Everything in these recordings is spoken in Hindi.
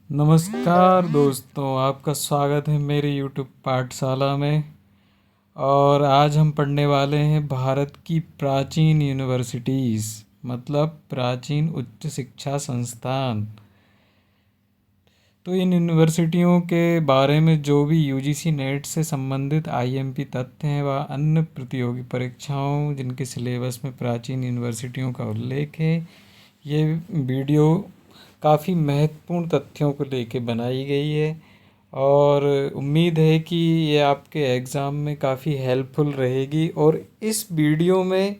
नमस्कार दोस्तों, आपका स्वागत है मेरी यूट्यूब पाठशाला में। और आज हम पढ़ने वाले हैं भारत की प्राचीन यूनिवर्सिटीज़, मतलब प्राचीन उच्च शिक्षा संस्थान। तो इन यूनिवर्सिटियों के बारे में जो भी यूजीसी नेट से संबंधित आईएमपी तथ्य हैं व अन्य प्रतियोगी परीक्षाओं जिनके सिलेबस में प्राचीन यूनिवर्सिटियों का उल्लेख है, ये वीडियो काफ़ी महत्वपूर्ण तथ्यों को लेके बनाई गई है। और उम्मीद है कि ये आपके एग्ज़ाम में काफ़ी हेल्पफुल रहेगी। और इस वीडियो में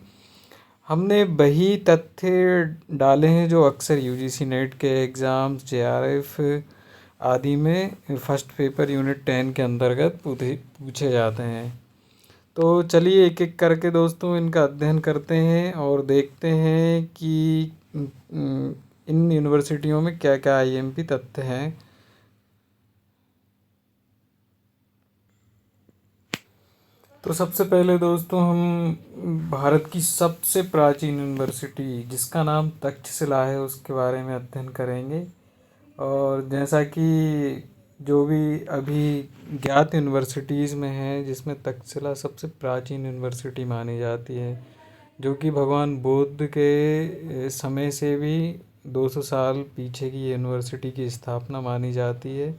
हमने वही तथ्य डाले हैं जो अक्सर यूजीसी नेट के एग्ज़ाम्स, जेआरएफ आदि में फर्स्ट पेपर यूनिट 10 के अंतर्गत पूछे जाते हैं। तो चलिए एक एक करके दोस्तों इनका अध्ययन करते हैं और देखते हैं कि इन यूनिवर्सिटियों में क्या क्या आईएमपी तथ्य हैं। तो सबसे पहले दोस्तों हम भारत की सबसे प्राचीन यूनिवर्सिटी जिसका नाम तक्षशिला है उसके बारे में अध्ययन करेंगे। और जैसा कि जो भी अभी ज्ञात यूनिवर्सिटीज़ में है जिसमें तक्षशिला सबसे प्राचीन यूनिवर्सिटी मानी जाती है, जो कि भगवान बुद्ध के समय से भी 200 साल पीछे की यूनिवर्सिटी की स्थापना मानी जाती है।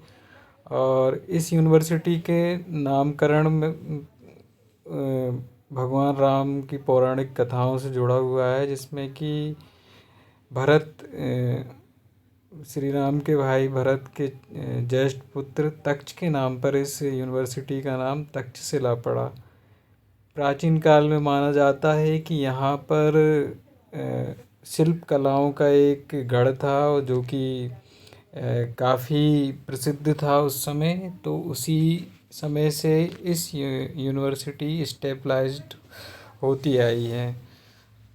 और इस यूनिवर्सिटी के नामकरण में भगवान राम की पौराणिक कथाओं से जुड़ा हुआ है, जिसमें कि भरत श्री राम के भाई भरत के ज्येष्ठ पुत्र तक्ष के नाम पर इस यूनिवर्सिटी का नाम तक्षशिला पड़ा। प्राचीन काल में माना जाता है कि यहाँ पर शिल्प कलाओं का एक गढ़ था जो कि काफ़ी प्रसिद्ध था उस समय। तो उसी समय से इस यूनिवर्सिटी स्टेबलाइज्ड होती आई है।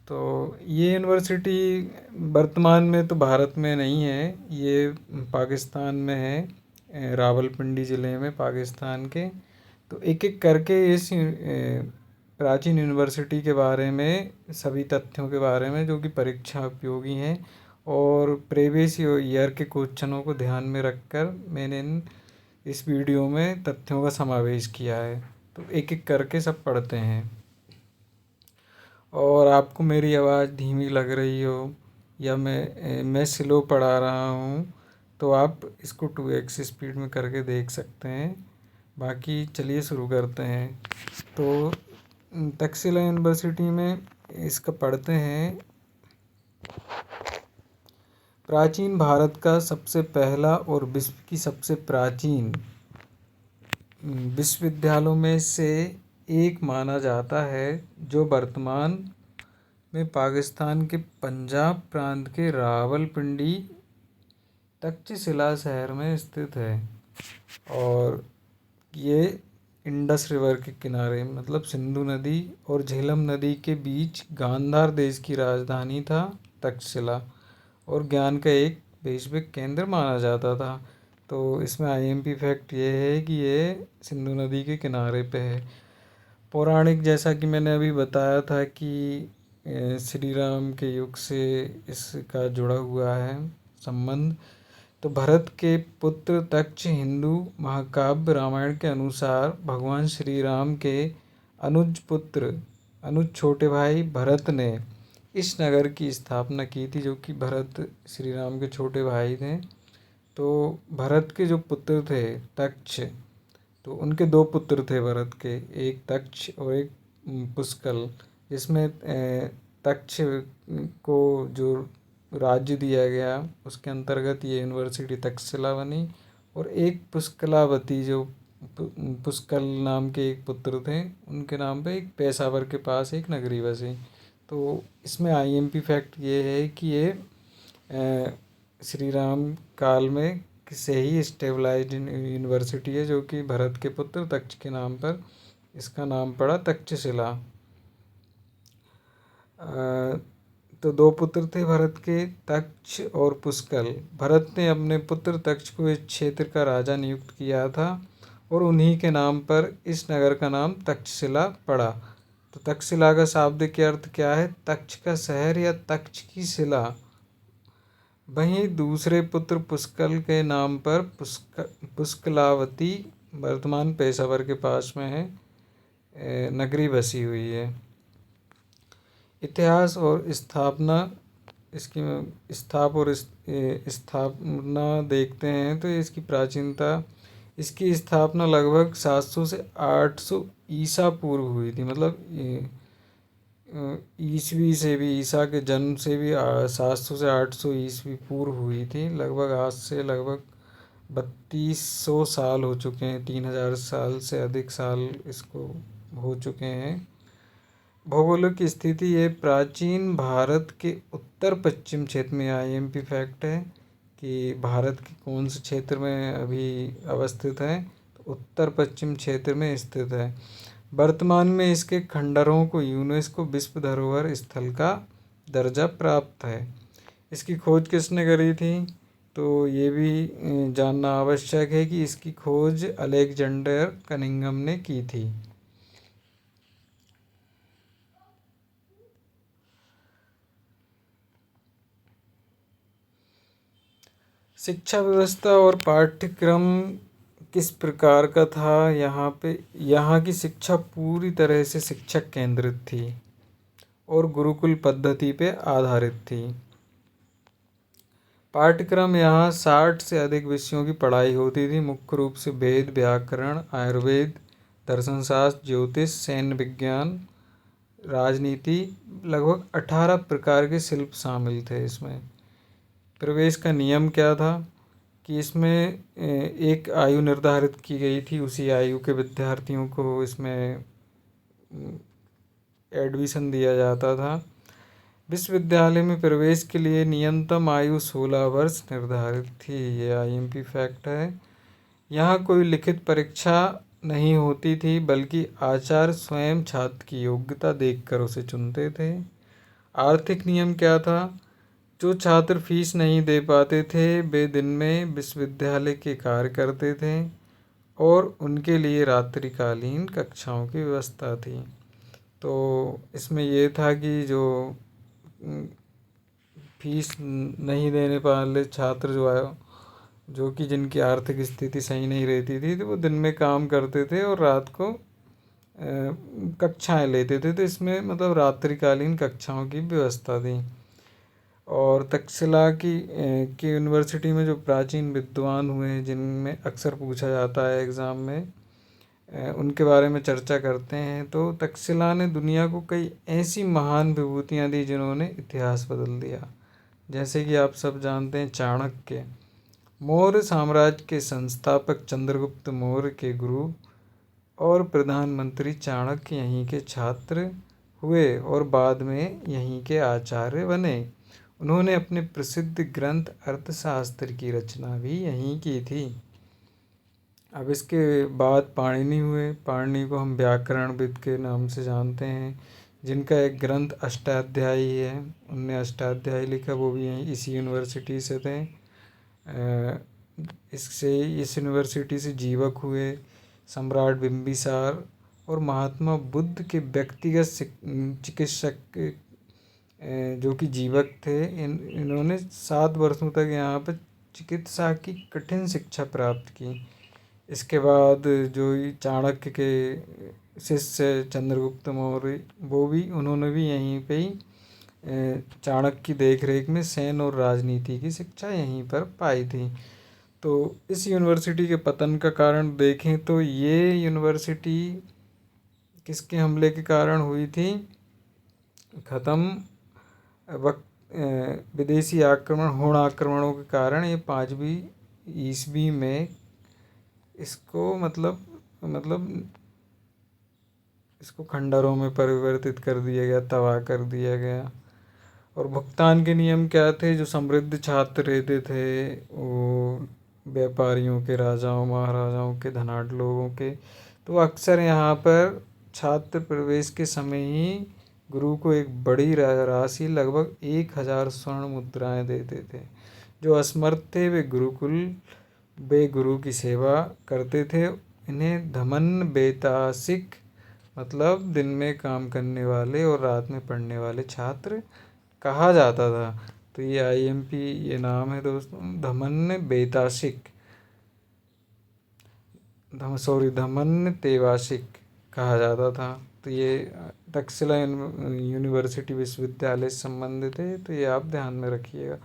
तो ये यूनिवर्सिटी वर्तमान में तो भारत में नहीं है, ये पाकिस्तान में है, रावलपिंडी ज़िले में पाकिस्तान के। तो एक एक करके इस प्राचीन यूनिवर्सिटी के बारे में सभी तथ्यों के बारे में जो कि परीक्षा उपयोगी हैं और प्रीवियस ईयर के क्वेश्चनों को ध्यान में रखकर मैंने इस वीडियो में तथ्यों का समावेश किया है। तो एक एक करके सब पढ़ते हैं। और आपको मेरी आवाज़ धीमी लग रही हो या मैं स्लो पढ़ा रहा हूँ तो आप इसको 2x स्पीड में करके देख सकते हैं। बाकी चलिए शुरू करते हैं। तो तक्षशिला यूनिवर्सिटी में इसका पढ़ते हैं। प्राचीन भारत का सबसे पहला और विश्व की सबसे प्राचीन विश्वविद्यालयों में से एक माना जाता है, जो वर्तमान में पाकिस्तान के पंजाब प्रांत के रावलपिंडी तक्षशिला शहर में स्थित है। और ये इंडस रिवर के किनारे, मतलब सिंधु नदी और झेलम नदी के बीच गांधार देश की राजधानी था तक्षशिला, और ज्ञान का एक वैश्विक केंद्र माना जाता था। तो इसमें आईएमपी फैक्ट ये है कि ये सिंधु नदी के किनारे पे है। पौराणिक, जैसा कि मैंने अभी बताया था कि श्री राम के युग से इसका जुड़ा हुआ है संबंध। तो भरत के पुत्र तक्ष हिंदू महाकाव्य रामायण के अनुसार भगवान श्री राम के अनुज छोटे भाई भरत ने इस नगर की स्थापना की थी, जो कि भरत श्री राम के छोटे भाई थे। तो भरत के जो पुत्र थे तक्ष, तो उनके दो पुत्र थे भरत के, एक तक्ष और एक पुष्कल, जिसमें तक्ष को जो राज्य दिया गया उसके अंतर्गत ये यूनिवर्सिटी तक्षशिला बनी। और एक पुष्कलावती, जो पुष्कल नाम के एक पुत्र थे, उनके नाम पे एक पेशावर के पास एक नगरी बसी। तो इसमें आईएमपी फैक्ट ये है कि ये श्री राम काल में से ही स्टेबलाइज्ड यूनिवर्सिटी है, जो कि भरत के पुत्र तक्ष के नाम पर इसका नाम पड़ा तक्षशिला। तो दो पुत्र थे भरत के, तक्ष और पुष्कल। भरत ने अपने पुत्र तक्ष को इस क्षेत्र का राजा नियुक्त किया था और उन्हीं के नाम पर इस नगर का नाम तक्षशिला पड़ा। तो तक्षशिला का शाब्दिक अर्थ क्या है? तक्ष का शहर या तक्ष की शिला। वहीं दूसरे पुत्र पुष्कल के नाम पर पुष्कलावती वर्तमान पेशावर के पास में है नगरी बसी हुई है। इतिहास और स्थापना, इसकी स्थापना देखते हैं तो इसकी प्राचीनता, इसकी स्थापना लगभग 700 से 800 ईसा पूर्व हुई थी। मतलब ईसवी से भी, ईसा के जन्म से भी 700 से 800 ईस्वी पूर्व हुई थी। लगभग आज से लगभग 3200 साल हो चुके हैं, 3000 साल से अधिक साल इसको हो चुके हैं। भौगोलिक स्थिति, ये प्राचीन भारत के उत्तर पश्चिम क्षेत्र में, आईएमपी फैक्ट है कि भारत के कौन से क्षेत्र में अभी अवस्थित है, तो उत्तर पश्चिम क्षेत्र में स्थित है। वर्तमान में इसके खंडरों को यूनेस्को विश्व धरोहर स्थल का दर्जा प्राप्त है। इसकी खोज किसने करी थी, तो ये भी जानना आवश्यक है कि इसकी खोज अलेक्जेंडर कनिंघम ने की थी। शिक्षा व्यवस्था और पाठ्यक्रम किस प्रकार का था यहाँ की शिक्षा पूरी तरह से शिक्षक केंद्रित थी और गुरुकुल पद्धति पे आधारित थी। पाठ्यक्रम यहाँ 60 से अधिक विषयों की पढ़ाई होती थी, मुख्य रूप से वेद, व्याकरण, आयुर्वेद, दर्शनशास्त्र, ज्योतिष, सैन्य विज्ञान, राजनीति। लगभग 18 प्रकार के शिल्प शामिल थे इसमें। प्रवेश का नियम क्या था कि इसमें एक आयु निर्धारित की गई थी, उसी आयु के विद्यार्थियों को इसमें एडमिशन दिया जाता था। विश्वविद्यालय में प्रवेश के लिए न्यूनतम आयु 16 वर्ष निर्धारित थी। ये आईएमपी फैक्ट है। यहाँ कोई लिखित परीक्षा नहीं होती थी, बल्कि आचार्य स्वयं छात्र की योग्यता देखकर उसे चुनते थे। आर्थिक नियम क्या था, जो छात्र फीस नहीं दे पाते थे वे दिन में विश्वविद्यालय के कार्य करते थे और उनके लिए रात्रिकालीन कक्षाओं की व्यवस्था थी। तो इसमें ये था कि जो फीस नहीं देने वाले छात्र जो कि जिनकी आर्थिक स्थिति सही नहीं रहती थी, तो वो दिन में काम करते थे और रात को कक्षाएं लेते थे। तो इसमें मतलब रात्रिकालीन कक्षाओं की व्यवस्था थी। और तक्षशिला की यूनिवर्सिटी में जो प्राचीन विद्वान हुए हैं, जिनमें अक्सर पूछा जाता है एग्ज़ाम में, उनके बारे में चर्चा करते हैं। तो तक्षशिला ने दुनिया को कई ऐसी महान विभूतियाँ दी जिन्होंने इतिहास बदल दिया। जैसे कि आप सब जानते हैं चाणक्य, मौर्य साम्राज्य के संस्थापक चंद्रगुप्त मौर्य के गुरु और प्रधानमंत्री चाणक्य यहीं के छात्र हुए और बाद में यहीं के आचार्य बने। उन्होंने अपने प्रसिद्ध ग्रंथ अर्थशास्त्र की रचना भी यहीं की थी। अब इसके बाद पाणिनि हुए। पाणिनि को हम व्याकरणविद के नाम से जानते हैं, जिनका एक ग्रंथ अष्टाध्यायी है। उनने अष्टाध्यायी लिखा, वो भी यहीं इसी यूनिवर्सिटी से थे। इस यूनिवर्सिटी से जीवक हुए सम्राट बिंबिसार और महात्मा बुद्ध के व्यक्तिगत चिकित्सक जो कि जीवक थे। इन्होंने 7 वर्षों तक यहाँ पर चिकित्सा की कठिन शिक्षा प्राप्त की। इसके बाद जो चाणक्य के शिष्य चंद्रगुप्त मौर्य, उन्होंने भी यहीं पे ही चाणक्य की देखरेख में सैन्य और राजनीति की शिक्षा यहीं पर पाई थी। तो इस यूनिवर्सिटी के पतन का कारण देखें तो ये यूनिवर्सिटी किसके हमले के कारण हुई थी, विदेशी आक्रमणों के कारण। ये 5वीं ईस्वी में इसको इसको खंडरों में परिवर्तित कर दिया गया, तबाह कर दिया गया। और भुगतान के नियम क्या थे, जो समृद्ध छात्र रहते थे वो व्यापारियों के, राजाओं महाराजाओं के, धनाढ़ लोगों के, तो अक्सर यहाँ पर छात्र प्रवेश के समय ही गुरु को एक बड़ी राशि, लगभग 1000 स्वर्ण मुद्राएं देते थे। जो असमर्थ थे वे गुरु की सेवा करते थे। इन्हें धमन बेतासिक, मतलब दिन में काम करने वाले और रात में पढ़ने वाले छात्र कहा जाता था। तो ये आईएमपी ये नाम है दोस्तों धमन्य बेतासिक धमन्य तेवासिक कहा जाता था। तो ये तक्षशिला यूनिवर्सिटी विश्वविद्यालय से संबंधित है, तो ये आप ध्यान में रखिएगा,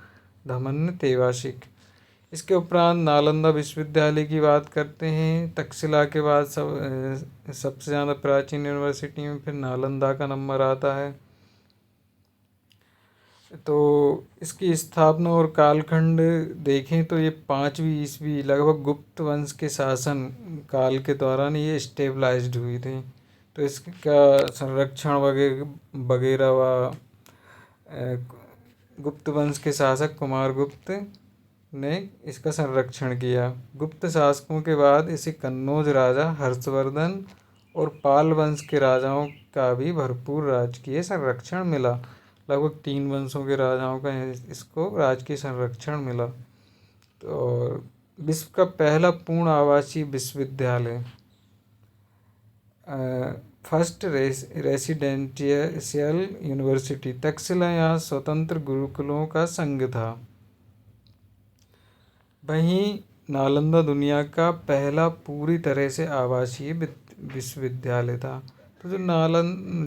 धमन्य तेवासिक। इसके उपरांत नालंदा विश्वविद्यालय की बात करते हैं। तक्षशिला के बाद सबसे ज़्यादा प्राचीन यूनिवर्सिटी में फिर नालंदा का नंबर आता है। तो इसकी स्थापना और कालखंड देखें तो ये 5वीं ईस्वी लगभग गुप्त वंश के शासन काल के दौरान ये स्टेबलाइज्ड हुई थी। तो इसका संरक्षण वगैरह व गुप्त वंश के शासक कुमार गुप्त ने इसका संरक्षण किया। गुप्त शासकों के बाद इसे कन्नौज राजा हर्षवर्धन और पाल वंश के राजाओं का भी भरपूर राजकीय संरक्षण मिला। लगभग 3 वंशों के राजाओं का इसको राजकीय संरक्षण मिला। तो विश्व का पहला पूर्ण आवासीय विश्वविद्यालय फर्स्ट रेसिडेंशियल यूनिवर्सिटी तक्षशिला यहाँ स्वतंत्र गुरुकुलों का संघ था। वहीं नालंदा दुनिया का पहला पूरी तरह से आवासीय विश्वविद्यालय था। तो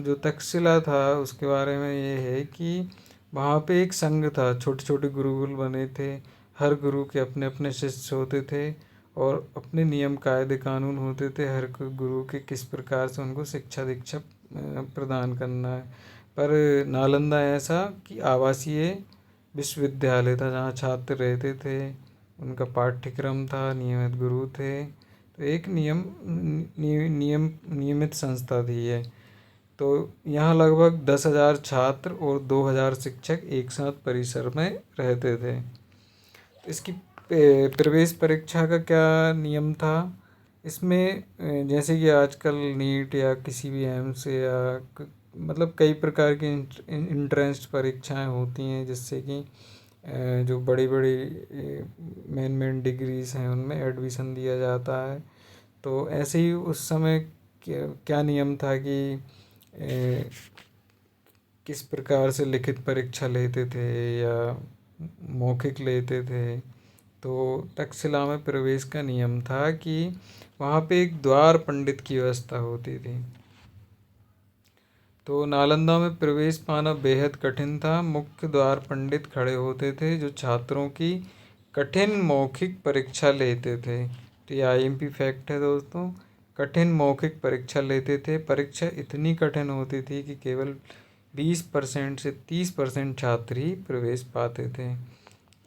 जो तक्षशिला था उसके बारे में ये है कि वहाँ पे एक संघ था, छोटे छोटे गुरुकुल बने थे, हर गुरु के अपने अपने शिष्य होते थे और अपने नियम कायदे कानून होते थे हर गुरु के किस प्रकार से उनको शिक्षा दीक्षा प्रदान करना है। पर नालंदा ऐसा कि आवासीय विश्वविद्यालय था जहाँ छात्र रहते थे, उनका पाठ्यक्रम था, नियमित गुरु थे, तो एक नियमित संस्था थी ये। तो यहाँ लगभग 10,000 छात्र और 2,000 शिक्षक एक साथ परिसर में रहते थे। तो इसकी प्रवेश परीक्षा का क्या नियम था इसमें, जैसे कि आजकल नीट या किसी भी एम्स या मतलब कई प्रकार की इंट्रेंस परीक्षाएं होती हैं जिससे कि जो बड़ी बड़ी मेन डिग्रीज हैं उनमें एडमिशन दिया जाता है। तो ऐसे ही उस समय क्या नियम था कि किस प्रकार से लिखित परीक्षा लेते थे या मौखिक लेते थे। तो तक्षशिला में प्रवेश का नियम था कि वहाँ पे एक द्वार पंडित की व्यवस्था होती थी। तो नालंदा में प्रवेश पाना बेहद कठिन था। मुख्य द्वार पंडित खड़े होते थे जो छात्रों की कठिन मौखिक परीक्षा लेते थे। तो ये आईएमपी फैक्ट है दोस्तों, कठिन मौखिक परीक्षा लेते थे। परीक्षा इतनी कठिन होती थी कि केवल 20% से 30% छात्र ही प्रवेश पाते थे।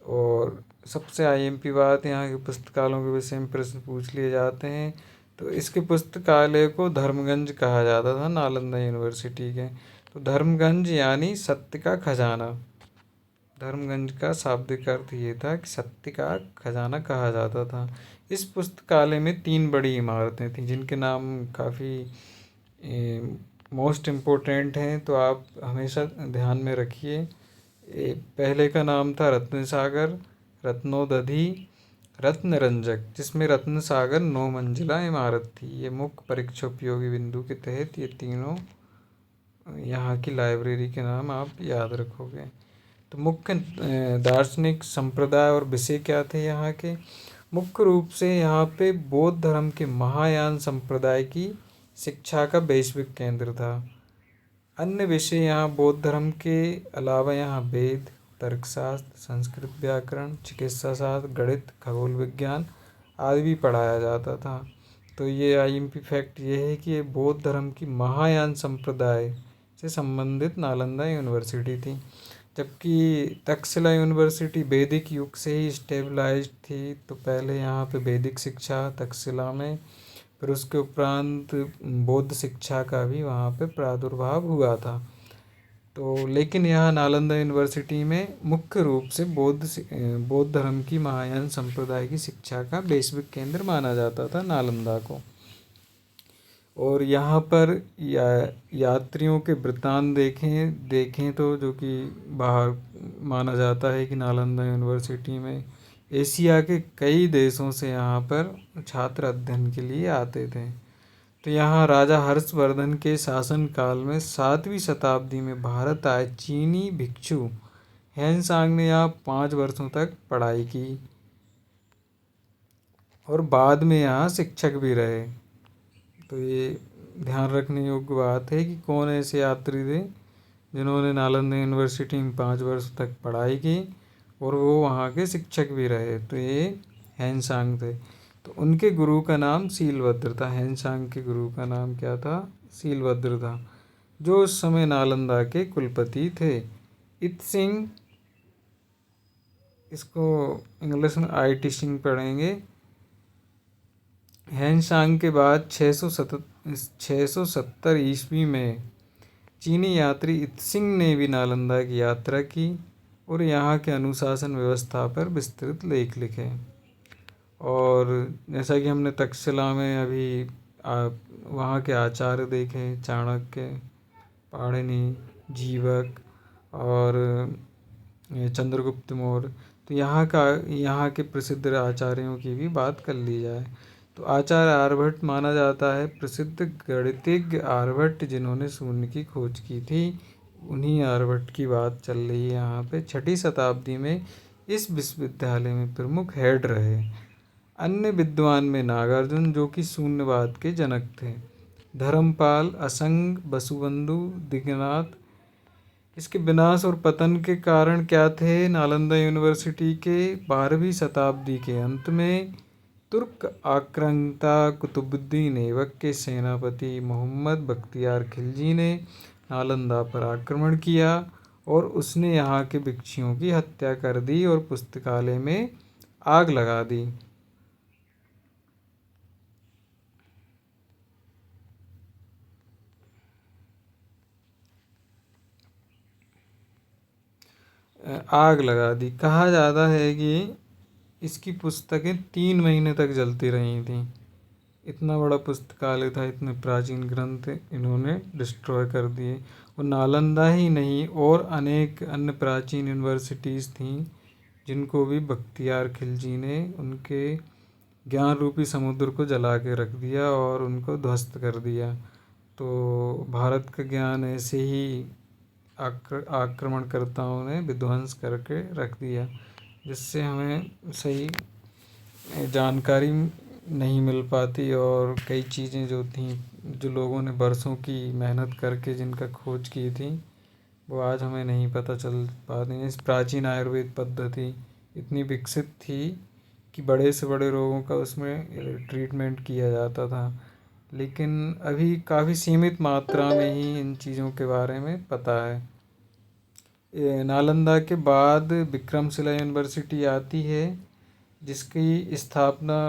और सबसे आईएमपी बात, यहाँ के पुस्तकालयों के विषय में प्रश्न पूछ लिए जाते हैं। तो इसके पुस्तकालय को धर्मगंज कहा जाता था नालंदा यूनिवर्सिटी के। तो धर्मगंज यानी सत्य का खजाना, धर्मगंज का शाब्दिक अर्थ ये था कि सत्य का खजाना कहा जाता था। इस पुस्तकालय में 3 बड़ी इमारतें थीं जिनके नाम काफ़ी मोस्ट इम्पोर्टेंट हैं, तो आप हमेशा ध्यान में रखिए। पहले का नाम था रत्न सागर, रत्नोदधि, रत्नरंजक, जिसमें रत्न सागर 9 मंजिला इमारत थी। ये मुख्य परीक्षा उपयोगी बिंदु के तहत ये तीनों यहाँ की लाइब्रेरी के नाम आप याद रखोगे। तो मुख्य दार्शनिक संप्रदाय और विषय क्या थे यहाँ के, मुख्य रूप से यहाँ पे बौद्ध धर्म के महायान संप्रदाय की शिक्षा का वैश्विक केंद्र था। अन्य विषय यहाँ बौद्ध धर्म के अलावा यहाँ वेद, तर्कशास्त्र, संस्कृत व्याकरण, चिकित्सा शास्त्र, गणित, खगोल विज्ञान आदि भी पढ़ाया जाता था। तो ये आईएमपी फैक्ट ये है कि ये बौद्ध धर्म की महायान संप्रदाय से संबंधित नालंदा यूनिवर्सिटी थी। जबकि तक्षशिला यूनिवर्सिटी वैदिक युग से ही स्टेबलाइज्ड थी। तो पहले यहाँ पे वैदिक शिक्षा तक्षशिला में, फिर उसके उपरांत बौद्ध शिक्षा का भी वहाँ पे प्रादुर्भाव हुआ था। तो लेकिन यहाँ नालंदा यूनिवर्सिटी में मुख्य रूप से बौद्ध धर्म की महायान संप्रदाय की शिक्षा का वैश्विक केंद्र माना जाता था नालंदा को। और यहाँ पर यात्रियों के वृत्तांत देखें तो जो कि बाहर माना जाता है कि नालंदा यूनिवर्सिटी में एशिया के कई देशों से यहाँ पर छात्र अध्ययन के लिए आते थे। तो यहाँ राजा हर्षवर्धन के शासनकाल में 7वीं शताब्दी में भारत आए चीनी भिक्षु हेनसांग ने यहाँ 5 वर्षों तक पढ़ाई की और बाद में यहाँ शिक्षक भी रहे। तो ये ध्यान रखने योग्य बात है कि कौन ऐसे यात्री थे जिन्होंने नालंदा यूनिवर्सिटी में 5 वर्ष तक पढ़ाई की और वो वहाँ के शिक्षक भी रहे। तो ये हेनसांग थे। तो उनके गुरु का नाम सीलभद्र था। हेनसांग के गुरु का नाम क्या था? सीलभद्र था, जो उस समय नालंदा के कुलपति थे। इत्सिंग, इसको इंग्लिश में IT सिंह पढ़ेंगे। हेनसांग के बाद 670 ईस्वी में चीनी यात्री इत्सिंग ने भी नालंदा की यात्रा की और यहाँ के अनुशासन व्यवस्था पर विस्तृत लेख लिखे। और जैसा कि हमने तक्षशिला में अभी वहाँ के आचार्य देखे, चाणक्य, पाणिनि, जीवक और चंद्रगुप्त मौर्य। तो यहाँ के प्रसिद्ध आचार्यों की भी बात कर ली जाए तो आचार्य आर्यभट्ट माना जाता है प्रसिद्ध गणितज्ञ आर्यभट्ट जिन्होंने शून्य की खोज की थी। उन्हीं आर्यभट्ट की बात चल रही है यहाँ पे। 6ठी शताब्दी में इस विश्वविद्यालय में प्रमुख हेड रहे। अन्य विद्वान में नागार्जुन, जो कि शून्यवाद के जनक थे, धर्मपाल, असंग, वसुबंधु, दिगनाथ। इसके विनाश और पतन के कारण क्या थे? नालंदा यूनिवर्सिटी के 12वीं शताब्दी के अंत में तुर्क आक्रांता कुतुबुद्दीन ऐबक के सेनापति मोहम्मद बख्तियार खिलजी ने नालंदा पर आक्रमण किया और उसने यहाँ के भिक्षुओं की हत्या कर दी और पुस्तकालय में आग लगा दी। कहा जाता है कि इसकी पुस्तकें 3 महीने तक जलती रही थीं। इतना बड़ा पुस्तकालय था, इतने प्राचीन ग्रंथ इन्होंने डिस्ट्रॉय कर दिए। और नालंदा ही नहीं और अनेक अन्य प्राचीन यूनिवर्सिटीज़ थीं जिनको भी बख्तियार खिलजी ने उनके ज्ञान रूपी समुद्र को जला के रख दिया और उनको ध्वस्त कर दिया। तो भारत का ज्ञान ऐसे ही आक्रमणकर्ताओं ने विध्वंस करके रख दिया, जिससे हमें सही जानकारी नहीं मिल पाती और कई चीज़ें जो थी, जो लोगों ने बरसों की मेहनत करके जिनका खोज की थी, वो आज हमें नहीं पता चल पाती। इस प्राचीन आयुर्वेद पद्धति इतनी विकसित थी कि बड़े से बड़े रोगों का उसमें ट्रीटमेंट किया जाता था, लेकिन अभी काफ़ी सीमित मात्रा में ही इन चीज़ों के बारे में पता है। नालंदा के बाद विक्रमशिला यूनिवर्सिटी आती है, जिसकी स्थापना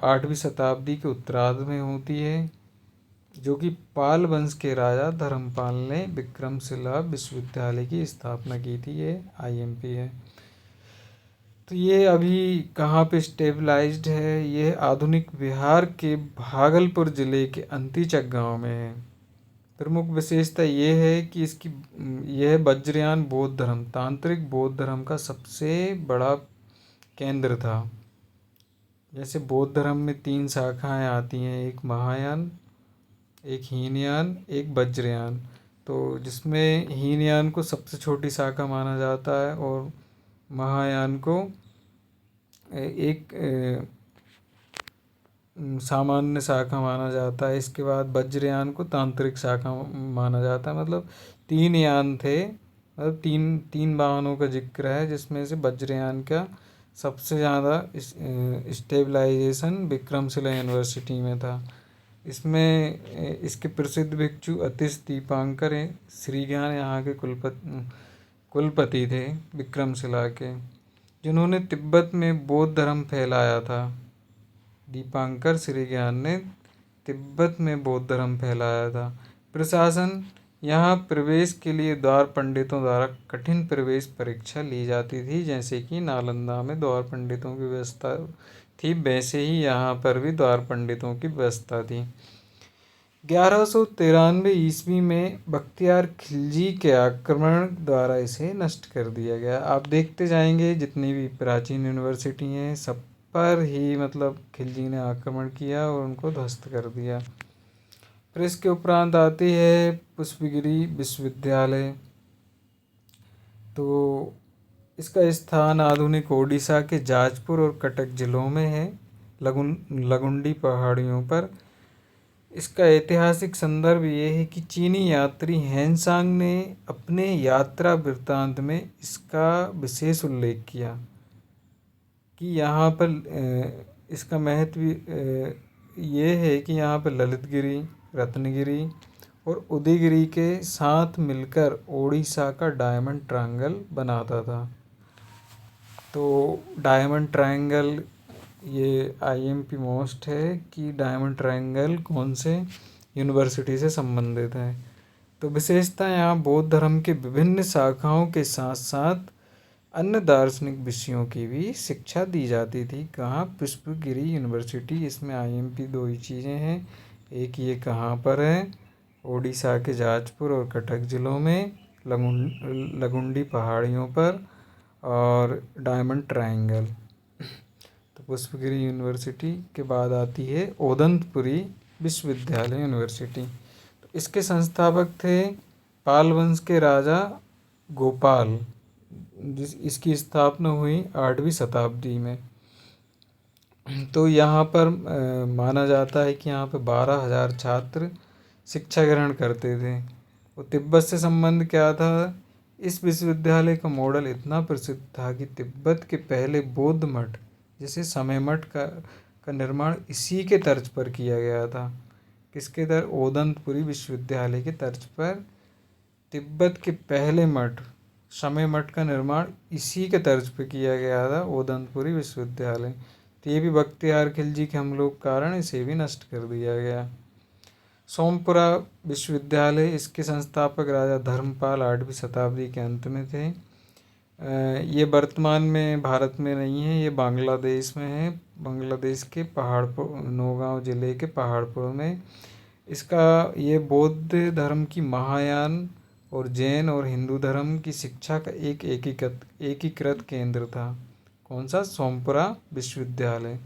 8वीं शताब्दी के उत्तरार्ध में होती है, जो कि पाल वंश के राजा धर्मपाल ने विक्रमशिला विश्वविद्यालय की स्थापना की थी। ये IMP है। तो ये अभी कहाँ पे स्टेबलाइज्ड है? ये आधुनिक बिहार के भागलपुर जिले के अंतीचक गांव में है। प्रमुख विशेषता ये है कि यह वज्रयान बौद्ध धर्म, तांत्रिक बौद्ध धर्म का सबसे बड़ा केंद्र था। जैसे बौद्ध धर्म में 3 शाखाएं आती हैं, एक महायान, एक हीनयान, एक वज्रयान। तो जिसमें हीनयान को सबसे छोटी शाखा माना जाता है और महायान को एक सामान्य शाखा माना जाता है। इसके बाद वज्रयान को तांत्रिक शाखा माना जाता है। मतलब 3 यान थे, मतलब तीन वाहनों का जिक्र है, जिसमें से वज्रयान का सबसे ज़्यादा स्टेबलाइजेशन विक्रमशिला यूनिवर्सिटी में था। इसमें इसके प्रसिद्ध भिक्षु अतिश दीपांकर हैं। श्रीज्ञान यहाँ के कुलपति थे विक्रमशिला के, जिन्होंने तिब्बत में बौद्ध धर्म फैलाया था। दीपांकर श्रीज्ञान ने तिब्बत में बौद्ध धर्म फैलाया था। प्रशासन, यहाँ प्रवेश के लिए द्वार पंडितों द्वारा कठिन प्रवेश परीक्षा ली जाती थी। जैसे कि नालंदा में द्वार पंडितों की व्यवस्था थी, वैसे ही यहाँ पर भी द्वार पंडितों की व्यवस्था थी। 1193 ईस्वी में बख्तियार खिलजी के आक्रमण द्वारा इसे नष्ट कर दिया गया। आप देखते जाएंगे जितनी भी प्राचीन यूनिवर्सिटी हैं, सब पर ही मतलब खिलजी ने आक्रमण किया और उनको ध्वस्त कर दिया। फिर इसके उपरांत आती है पुष्पगिरी विश्वविद्यालय। तो इसका स्थान आधुनिक ओडिशा के जाजपुर और कटक जिलों में है, लगुंडी पहाड़ियों पर। इसका ऐतिहासिक संदर्भ ये है कि चीनी यात्री हेनसांग ने अपने यात्रा वृत्तांत में इसका विशेष उल्लेख किया कि यहाँ पर इसका महत्व ये है कि यहाँ पर ललितगिरी, रत्नगिरी और उदयगिरी के साथ मिलकर ओडिशा का डायमंड ट्रायंगल बनाता था। तो डायमंड ट्रायंगल ये आईएमपी मोस्ट है कि डायमंड ट्रायंगल कौन से यूनिवर्सिटी से संबंधित है। तो विशेषता यहाँ बौद्ध धर्म के विभिन्न शाखाओं के साथ साथ अन्य दार्शनिक विषयों की भी शिक्षा दी जाती थी। कहाँ? पुष्पगिरी यूनिवर्सिटी। इसमें आईएमपी दो ही चीज़ें हैं, एक ये कहाँ पर है, ओडिशा के जाजपुर और कटक जिलों में, लगुंडी पहाड़ियों पर, और डायमंड ट्रायंगल। तो पुष्पगिरी यूनिवर्सिटी के बाद आती है ओदंतपुरी विश्वविद्यालय यूनिवर्सिटी। तो इसके संस्थापक थे पाल वंश के राजा गोपाल। इसकी स्थापना हुई 8वीं शताब्दी में। तो यहाँ पर माना जाता है कि यहाँ पर 12,000 छात्र शिक्षा ग्रहण करते थे। और तिब्बत से संबंध क्या था? इस विश्वविद्यालय का मॉडल इतना प्रसिद्ध था कि तिब्बत के पहले बौद्ध मठ जैसे समय मठ का निर्माण इसी के तर्ज पर किया गया था। किसके तर्ज? ओदंतपुरी विश्वविद्यालय के तर्ज पर तिब्बत के पहले मठ समय मठ का निर्माण इसी के तर्ज पर किया गया था, ओदंतपुरी विश्वविद्यालय। तो ये भी बख्तियार खिलजी के हमलों के कारण इसे भी नष्ट कर दिया गया। सोमपुरा विश्वविद्यालय, इसके संस्थापक राजा धर्मपाल 8वीं शताब्दी के अंत में थे। ये वर्तमान में भारत में नहीं है, ये बांग्लादेश में है, बांग्लादेश के पहाड़पुर, नौगांव जिले के पहाड़पुर में। इसका ये बौद्ध धर्म की महायान और जैन और हिंदू धर्म की शिक्षा का एक एकीकृत केंद्र था। कौन सा? सोमपुरा विश्वविद्यालय।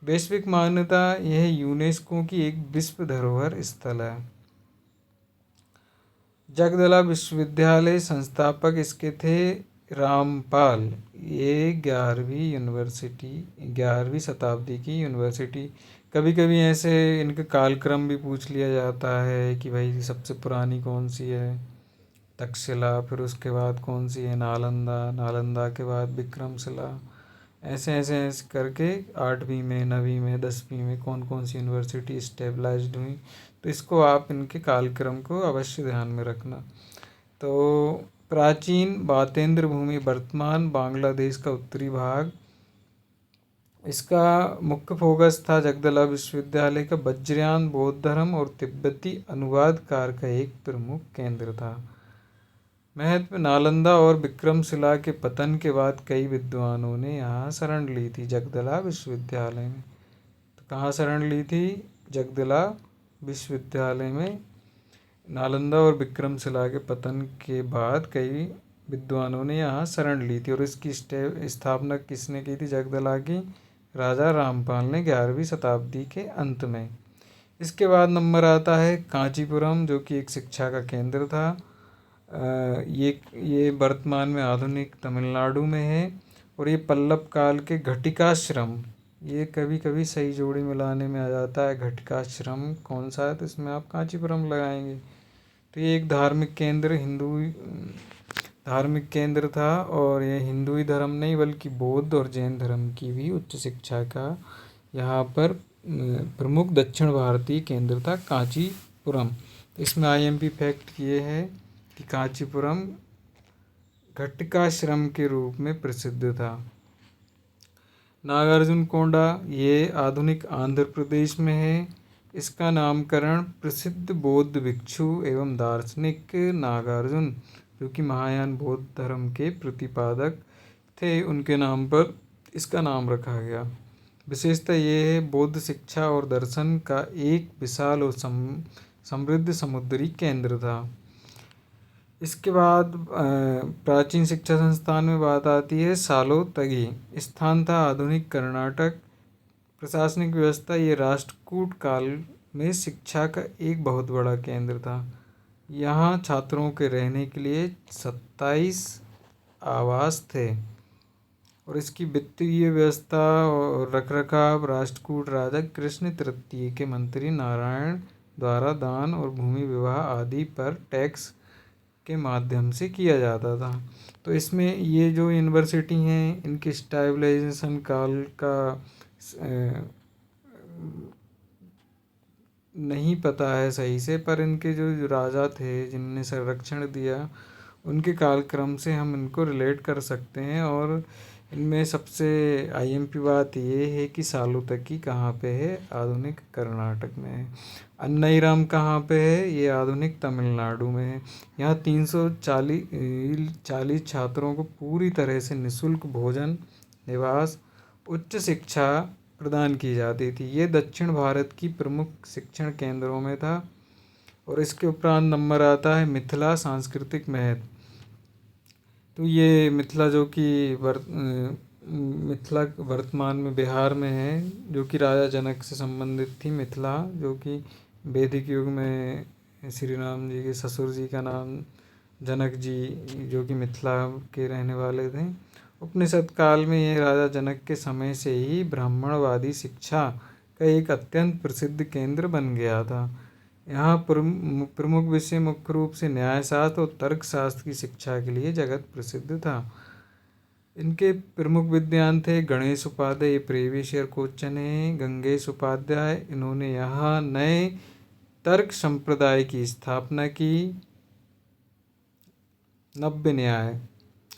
वैश्विक मान्यता, यह यूनेस्को की एक विश्व धरोहर स्थल है। जगदला विश्वविद्यालय, संस्थापक इसके थे रामपाल। ये 11वीं शताब्दी की यूनिवर्सिटी। कभी कभी ऐसे इनका कालक्रम भी पूछ लिया जाता है कि भाई सबसे पुरानी कौन सी है, तक्षशिला, फिर उसके बाद कौन सी है, नालंदा, नालंदा के बाद विक्रमशिला। ऐसे ऐसे ऐसे करके 8वीं में, 9वीं में, 10वीं में कौन कौन सी यूनिवर्सिटी स्टेबलाइज्ड हुई। तो इसको आप इनके कालक्रम को अवश्य ध्यान में रखना। तो प्राचीन बातेंद्र भूमि, वर्तमान बांग्लादेश का उत्तरी भाग, इसका मुख्य फोकस था जगदला विश्वविद्यालय का वज्रयान बौद्ध धर्म और तिब्बती अनुवाद कार्य का एक प्रमुख केंद्र था। महत्व, नालंदा और विक्रमशिला के पतन के बाद कई विद्वानों ने यहाँ शरण ली थी जगदला विश्वविद्यालय में। तो कहाँ शरण ली थी? जगदला विश्वविद्यालय में। नालंदा और विक्रमशिला के पतन के बाद कई विद्वानों ने यहाँ शरण ली थी। और इसकी स्थापना किसने की थी जगदला की? राजा रामपाल ने 11वीं शताब्दी के अंत में। इसके बाद नंबर आता है कांचीपुरम, जो कि एक शिक्षा का केंद्र था। ये वर्तमान में आधुनिक तमिलनाडु में है। और ये पल्लव काल के घटिकाश्रम, ये कभी कभी सही जोड़ी मिलाने में आ जाता है। घटिकाश्रम कौन सा है? तो इसमें आप कांचीपुरम लगाएंगे। तो ये एक धार्मिक केंद्र था। और ये हिंदू ही धर्म नहीं बल्कि बौद्ध और जैन धर्म की भी उच्च शिक्षा का यहाँ पर प्रमुख दक्षिण भारतीय केंद्र था कांचीपुरम। तो इसमें आईएमपी फैक्ट ये है कि कांचीपुरम घटिकाश्रम के रूप में प्रसिद्ध था। नागार्जुनकोंडा, ये आधुनिक आंध्र प्रदेश में है। इसका नामकरण प्रसिद्ध बौद्ध भिक्षु एवं दार्शनिक नागार्जुन, जो कि महायान बौद्ध धर्म के प्रतिपादक थे, उनके नाम पर इसका नाम रखा गया। विशेषता ये है बौद्ध शिक्षा और दर्शन का एक विशाल और समृद्ध समुद्री केंद्र था। इसके बाद प्राचीन शिक्षा संस्थान में बात आती है सालोतगी। स्थान था आधुनिक कर्नाटक। प्रशासनिक व्यवस्था, ये राष्ट्रकूट काल में शिक्षा का एक बहुत बड़ा केंद्र था। यहाँ छात्रों के रहने के लिए 27 आवास थे और इसकी वित्तीय व्यवस्था और रखरखाव राष्ट्रकूट राजा कृष्ण तृतीय के मंत्री नारायण द्वारा दान और भूमि विवाह आदि पर टैक्स के माध्यम से किया जाता था। तो इसमें ये जो यूनिवर्सिटी हैं इनके स्टेबलाइजेशन काल का नहीं पता है सही से, पर इनके जो राजा थे जिनने संरक्षण दिया उनके कालक्रम से हम इनको रिलेट कर सकते हैं। और इनमें सबसे आईएमपी बात ये है कि सालुतकी कहाँ पे है, आधुनिक कर्नाटक में है। अन्नईराम कहाँ पे है, ये आधुनिक तमिलनाडु में है। यहाँ 340 छात्रों को पूरी तरह से निःशुल्क भोजन, निवास, उच्च शिक्षा प्रदान की जाती थी। ये दक्षिण भारत की प्रमुख शिक्षण केंद्रों में था। और इसके उपरांत नंबर आता है मिथिला सांस्कृतिक महत्व। तो ये मिथिला जो कि मिथिला वर्तमान में बिहार में है, जो कि राजा जनक से संबंधित थी। मिथिला जो कि वैदिक युग में श्री राम जी के ससुर जी का नाम जनक जी, जो कि मिथिला के रहने वाले थे। उपनिषद काल में ये राजा जनक के समय से ही ब्राह्मणवादी शिक्षा का एक अत्यंत प्रसिद्ध केंद्र बन गया था। यहाँ प्रमुख विषय मुख्य रूप से न्यायशास्त्र और तर्कशास्त्र की शिक्षा के लिए जगत प्रसिद्ध था। इनके प्रमुख विद्वान थे गणेश उपाध्याय, ये प्रीवियस ईयर क्वेश्चन है। गंगेश उपाध्याय, इन्होंने यहाँ नए तर्क संप्रदाय की स्थापना की, नव्य न्याय,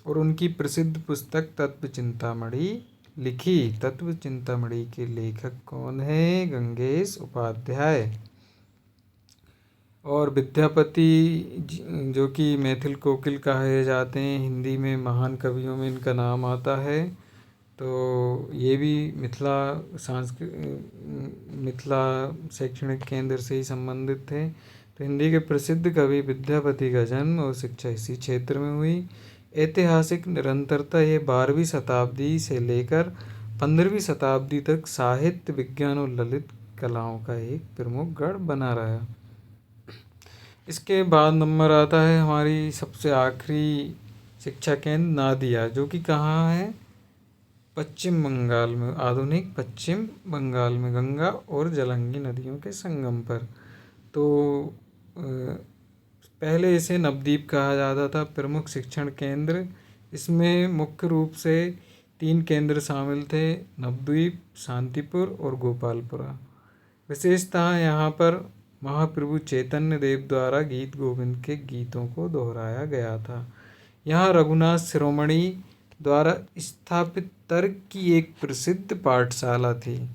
और उनकी प्रसिद्ध पुस्तक तत्व चिंतामणि लिखी। तत्व चिंतामणि के लेखक कौन है? गंगेश उपाध्याय। और विद्यापति जो कि मैथिल कोकिल कहे जाते हैं, हिंदी में महान कवियों में इनका नाम आता है। तो ये भी मिथिला शैक्षणिक केंद्र से ही संबंधित थे। तो हिंदी के प्रसिद्ध कवि विद्यापति का जन्म और शिक्षा इसी क्षेत्र में हुई। ऐतिहासिक निरंतरता ये 12वीं शताब्दी से लेकर 15वीं शताब्दी तक साहित्य, विज्ञान और ललित कलाओं का एक प्रमुख गढ़ बना रहा। इसके बाद नंबर आता है हमारी सबसे आखिरी शिक्षा केंद्र नादिया, जो कि कहाँ है? पश्चिम बंगाल में, आधुनिक पश्चिम बंगाल में, गंगा और जलंगी नदियों के संगम पर। तो पहले इसे नवद्वीप कहा जाता था। प्रमुख शिक्षण केंद्र इसमें मुख्य रूप से 3 केंद्र शामिल थे, नवद्वीप, शांतिपुर और गोपालपुरा। विशेषतः यहाँ पर महाप्रभु चैतन्य देव द्वारा गीत गोविंद के गीतों को दोहराया गया था। यहाँ रघुनाथ शिरोमणि द्वारा स्थापित तर्क की एक प्रसिद्ध पाठशाला थी।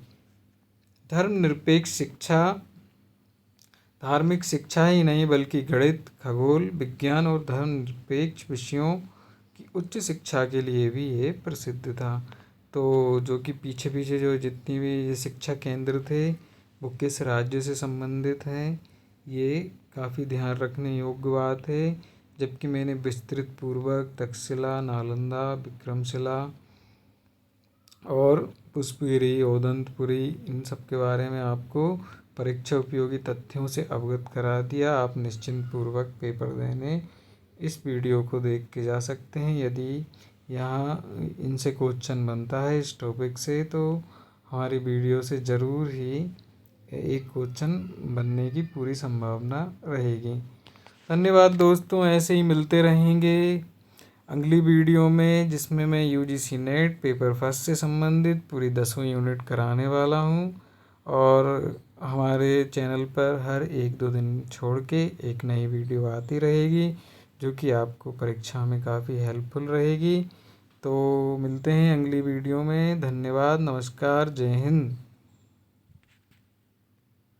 धर्मनिरपेक्ष शिक्षा धार्मिक शिक्षा ही नहीं बल्कि गणित, खगोल, विज्ञान और धर्मनिरपेक्ष विषयों की उच्च शिक्षा के लिए भी ये प्रसिद्ध था। तो जो कि पीछे पीछे जो जितनी भी ये शिक्षा केंद्र थे वो किस राज्य से संबंधित हैं, ये काफ़ी ध्यान रखने योग्य बात है। जबकि मैंने विस्तृत पूर्वक तक्षशिला, नालंदा, विक्रमशिला और पुष्पगिरी, ओदंतपुरी, इन सब के बारे में आपको परीक्षा उपयोगी तथ्यों से अवगत करा दिया। आप निश्चिंत पूर्वक पेपर देने इस वीडियो को देख के जा सकते हैं। यदि यहाँ इनसे क्वेश्चन बनता है इस टॉपिक से, तो हमारी वीडियो से ज़रूर ही एक क्वेश्चन बनने की पूरी संभावना रहेगी। धन्यवाद दोस्तों, ऐसे ही मिलते रहेंगे अगली वीडियो में, जिसमें मैं यूजीसी नेट पेपर फर्स्ट से संबंधित पूरी 10वीं यूनिट कराने वाला हूँ। और हमारे चैनल पर हर 1-2 दिन छोड़ के एक नई वीडियो आती रहेगी, जो कि आपको परीक्षा में काफ़ी हेल्पफुल रहेगी। तो मिलते हैं अगली वीडियो में। धन्यवाद, नमस्कार, जय हिंद।